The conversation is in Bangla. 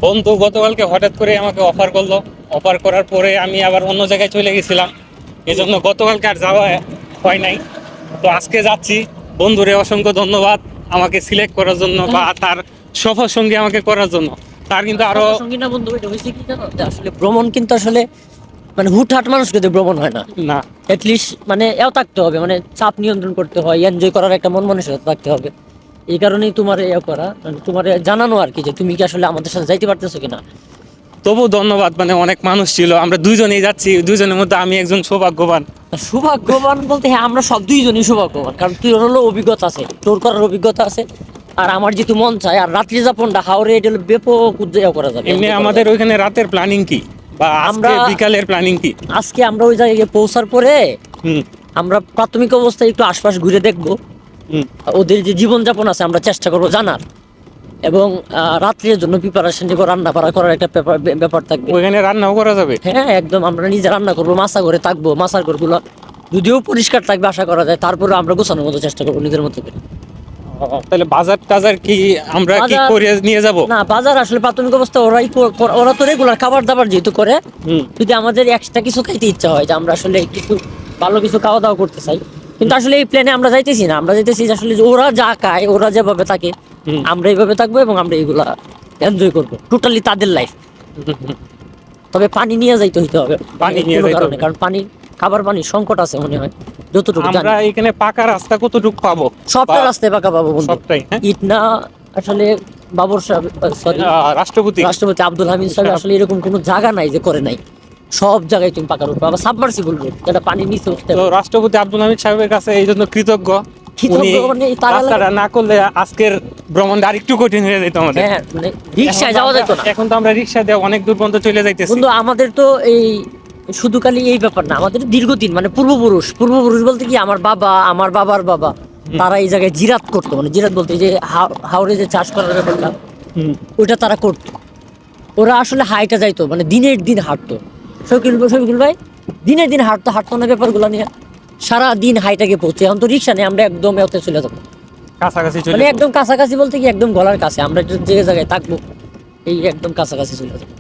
বন্ধু গতকালকে হঠাৎ করে আমাকে অফার করলো। অফার করার পরে আমি আবার অন্য জায়গায় চলে গেছিলাম, এই জন্য গতকালকে আর যাওয়া হয় নাই। তো আজকে যাচ্ছি। বন্ধুরে অসংখ্য ধন্যবাদ আমাকে সিলেক্ট করার জন্য বা তার সফর সঙ্গী আমাকে করার জন্য। তার কিন্তু আরো সঙ্গী না বন্ধু, এটা হয়েছে কি জানো, যে আসলে ভ্রমণ কিন্তু আসলে মানে হুটহাট মানুষকে দিয়ে ভ্রমণ হয় না। না, এটলিস্ট মানে এও থাকতে হবে, মানে চাপ নিয়ন্ত্রণ করতে হয়, এনজয় করার একটা মন মানসিকতা থাকতে হবে। এই কারণেই তোমার এ করা, মানে তোমার জানানো আর কি, যে তুমি কি আসলে আমাদের সাথে যাইতে পারতেছো কিনা। তবু ধন্যবাদ। মানে অনেক মানুষ ছিল, আমরা দুইজনেই যাচ্ছি, দুইজনের মধ্যে আমি একজন সৌভাগ্যবান। সৌভাগ্যবান বলতে হ্যাঁ, আমরা সব দুইজনই সৌভাগ্যবান, কারণ তুই হলো অভিজ্ঞতা আছে, তোর করার অভিজ্ঞতা আছে, আর আমার যেহেতু মন চায়। আর রাত্রি যাপনটা হাওড়ে এটা হলো ব্যাপক উদযাপন করা যাবে, এমনি enjoy করা আমাদের যাবে। ওইখানে রাতের প্ল্যানিং কি, বা আজকে আমরা বিকালের প্ল্যানিং কি? আজকে আমরা ওই জায়গায় গিয়ে পৌঁছার পরে হুম আমরা প্রাথমিক অবস্থায় একটু আশপাশ ঘুরে দেখবো, হুম। ওদের যে জীবনযাপন আছে আমরা চেষ্টা করবো জানার, এবং রাত্রের জন্য প্রিপারেশন নিবো, রান্না বাড়া করার একটা ব্যাপার থাকবে। ওইখানে রান্নাও করা যাবে? হ্যাঁ একদম, আমরা নিজে রান্না করবো, মাছা ঘরে থাকবো, মাছার ঘরগুলো যদিও পরিষ্কার থাকবে আশা করা যায়, তারপরে আমরা গোছানোর মতো চেষ্টা করবো নিজের মতো করে। তাহলে বাজার টাজার কি আমরা কি বাজার- করে নিয়ে যাব? না, বাজার আসলে প্রাথমিক অবস্থা ওরা তো রেগুলার খাবার দাবার যেহেতু করে, হুম। যদি আমাদের এক্সট্রা কিছু খাইতে ইচ্ছা হয়, যে আমরা আসলে কিছু ভালো কিছু খাওয়া দাওয়া করতে চাই, কিন্তু আসলে এই প্ল্যানে আমরা যাইতেছি না। আমরা যাইতেছি যে আসলে যে ওরা যা খায়, ওরা যেভাবে থাকে হুম। আমরা এইভাবে থাকবো, এবং আমরা এইগুলা এনজয় করবো, টোটালি তাদের লাইফ। তবে পানি নিয়ে যাইতে হইতে হবে, পানি নিয়ে কোনো যাইতে কারণে, হবে। কারণ খাবার পানির সংকট আছে মনে হয় যতটুকু জানি। আমরা এখানে পাকা রাস্তা কতটুকু পাবো? সবটা বা রাস্তায় পাকা পাবো বন্ধু। সবটাই, হ্যাঁ? ইট না, আসলে বাবর সাহেব, সরি, রাষ্ট্রপতি। রাষ্ট্রপতি আব্দুল হামিদ সাহেব আসলে এরকম কোনো জায়গা নাই যে করে নাই। সব জায়গায় তুমি পাকা রূপ পাবা, সাবমার্সিবল রূপ, যেটা পানি নিচে উঠতে তো রাষ্ট্রপতি আব্দুল হামিদ সাহেবের কাছে এই জন্য কৃতজ্ঞ। কৃতজ্ঞ উনি মানে তার রাস্তাটা না করলে আজকের ভ্রমণটা আরেকটু কঠিন হয়ে যেত আমাদের। হ্যাঁ, মানে রিক্সায় যাওয়া যেত না এখন তো আমরা রিক্সা দিয়ে অনেক দূর পর্যন্ত চলে যাইতেছি। বন্ধু। আমাদের তো এই শুধু খালি এই ব্যাপার না, আমাদের দীর্ঘদিন মানে পূর্বপুরুষ বলতে কি, আমার বাবা, আমার বাবার বাবা, তারা এই জায়গায় জিরাত করতো। মানে জিরাত বলতে এই যে হাওড়ে যে চাষ করার ব্যাপারটা, হুম। ওইটা তারা করতো। ওরা আসলে হাইটা যাইতো, মানে দিনের দিন হাঁটতো। শফিকুল ভাই দিনের দিন হাঁটতো না ব্যাপারগুলো নিয়ে, সারা দিন হাইটাকে পৌঁছে। এখন তো রিক্সা নেই, আমরা একদম এতে চলে যাবো, কাছাকাছি চলে মানে যাবো। একদম কাছাকাছি বলতে কি একদম গলার কাছে, আমরা যে জায়গায় থাকবো এই একদম কাছাকাছি চলে যাবো।